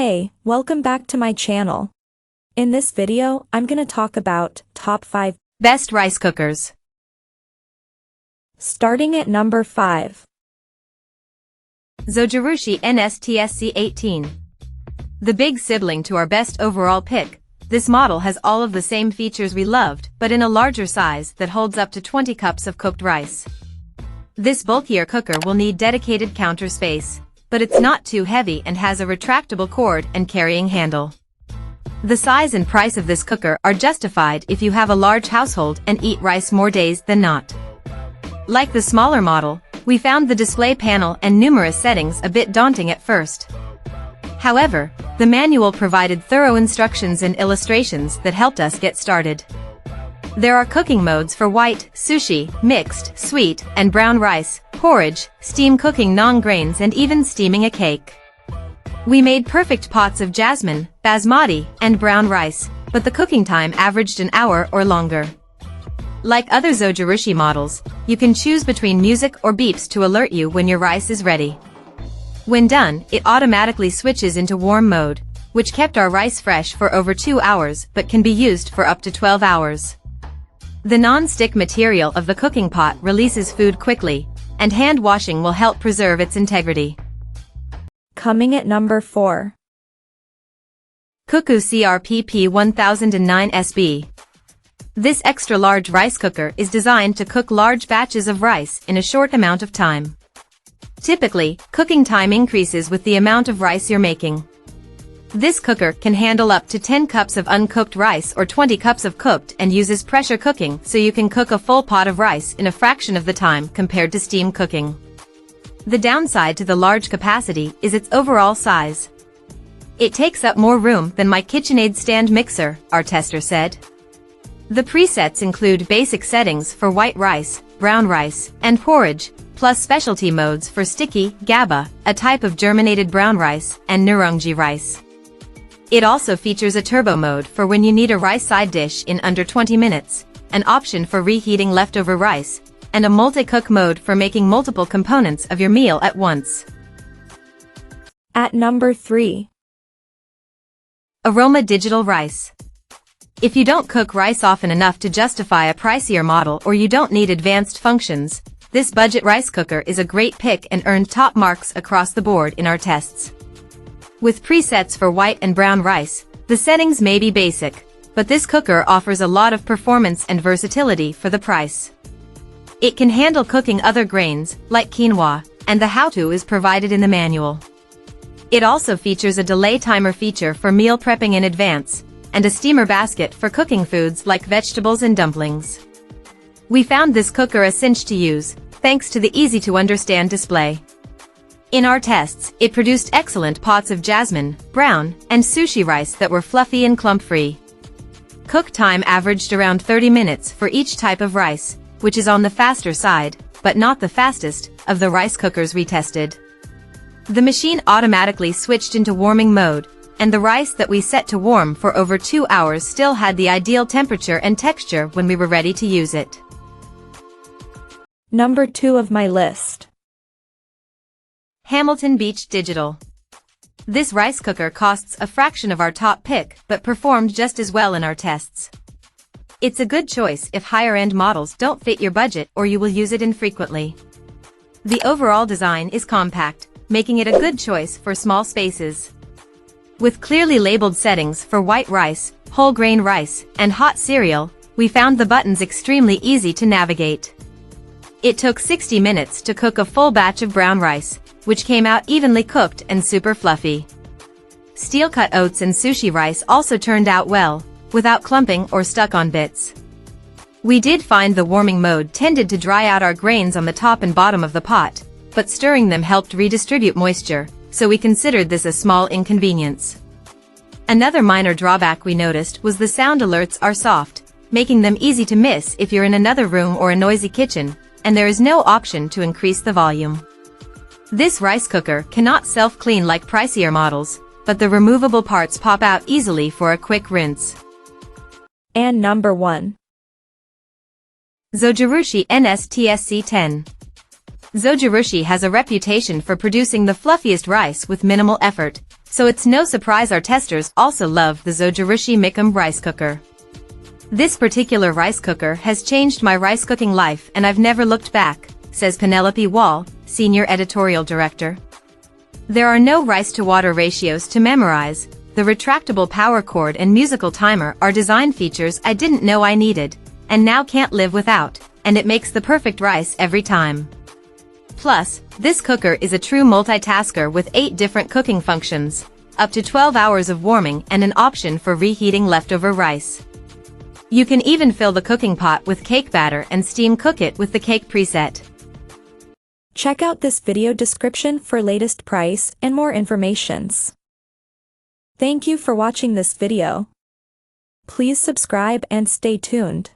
Hey, welcome back to my channel. In this video, I'm gonna talk about top 5 best rice cookers. Starting at number 5. Zojirushi NSTSC18. The big sibling to our best overall pick, this model has all of the same features we loved, but in a larger size that holds up to 20 cups of cooked rice. This bulkier cooker will need dedicated counter space, but it's not too heavy and has a retractable cord and carrying handle. The size and price of this cooker are justified if you have a large household and eat rice more days than not. Like the smaller model, we found the display panel and numerous settings a bit daunting at first. However, the manual provided thorough instructions and illustrations that helped us get started. There are cooking modes for white, sushi, mixed, sweet, and brown rice, porridge, steam cooking non-grains and even steaming a cake. We made perfect pots of jasmine, basmati, and brown rice, but the cooking time averaged an hour or longer. Like other Zojirushi models, you can choose between music or beeps to alert you when your rice is ready. When done, it automatically switches into warm mode, which kept our rice fresh for over 2 hours but can be used for up to 12 hours. The non-stick material of the cooking pot releases food quickly, and hand washing will help preserve its integrity. Coming at number 4. CUCKOO CRPP1009SB. This extra-large rice cooker is designed to cook large batches of rice in a short amount of time. Typically, cooking time increases with the amount of rice you're making. This cooker can handle up to 10 cups of uncooked rice or 20 cups of cooked and uses pressure cooking so you can cook a full pot of rice in a fraction of the time compared to steam cooking. The downside to the large capacity is its overall size. It takes up more room than my KitchenAid stand mixer, our tester said. The presets include basic settings for white rice, brown rice, and porridge, plus specialty modes for sticky, gaba, a type of germinated brown rice, and nurungji rice. It also features a turbo mode for when you need a rice side dish in under 20 minutes, an option for reheating leftover rice, and a multi-cook mode for making multiple components of your meal at once. At number 3. Aroma Digital Rice. If you don't cook rice often enough to justify a pricier model or you don't need advanced functions, this budget rice cooker is a great pick and earned top marks across the board in our tests. With presets for white and brown rice, the settings may be basic, but this cooker offers a lot of performance and versatility for the price. It can handle cooking other grains, like quinoa, and the how-to is provided in the manual. It also features a delay timer feature for meal prepping in advance, and a steamer basket for cooking foods like vegetables and dumplings. We found this cooker a cinch to use, thanks to the easy-to-understand display. In our tests, it produced excellent pots of jasmine, brown, and sushi rice that were fluffy and clump-free. Cook time averaged around 30 minutes for each type of rice, which is on the faster side, but not the fastest, of the rice cookers we tested. The machine automatically switched into warming mode, and the rice that we set to warm for over 2 hours still had the ideal temperature and texture when we were ready to use it. Number 2 of my list. Hamilton Beach Digital. This rice cooker costs a fraction of our top pick but performed just as well in our tests. It's a good choice if higher-end models don't fit your budget or you will use it infrequently. The overall design is compact, making it a good choice for small spaces. With clearly labeled settings for white rice, whole grain rice, and hot cereal, we found the buttons extremely easy to navigate. It took 60 minutes to cook a full batch of brown rice, which came out evenly cooked and super fluffy. Steel-cut oats and sushi rice also turned out well, without clumping or stuck on bits. We did find the warming mode tended to dry out our grains on the top and bottom of the pot, but stirring them helped redistribute moisture, so we considered this a small inconvenience. Another minor drawback we noticed was the sound alerts are soft, making them easy to miss if you're in another room or a noisy kitchen, and there is no option to increase the volume. This rice cooker cannot self-clean like pricier models, but the removable parts pop out easily for a quick rinse. And number 1. Zojirushi NSTS C10. Zojirushi has a reputation for producing the fluffiest rice with minimal effort, So it's no surprise our testers also love the Zojirushi NSTSC18 rice cooker. This particular rice cooker has changed my rice cooking life and I've never looked back, says Penelope Wall, Senior Editorial Director. There are no rice-to-water ratios to memorize. The retractable power cord and musical timer are design features I didn't know I needed, and now can't live without, and it makes the perfect rice every time. Plus, this cooker is a true multitasker with 8 different cooking functions, up to 12 hours of warming and an option for reheating leftover rice. You can even fill the cooking pot with cake batter and steam cook it with the cake preset. Check out this video description for latest price and more informations. Thank you for watching this video. Please subscribe and stay tuned.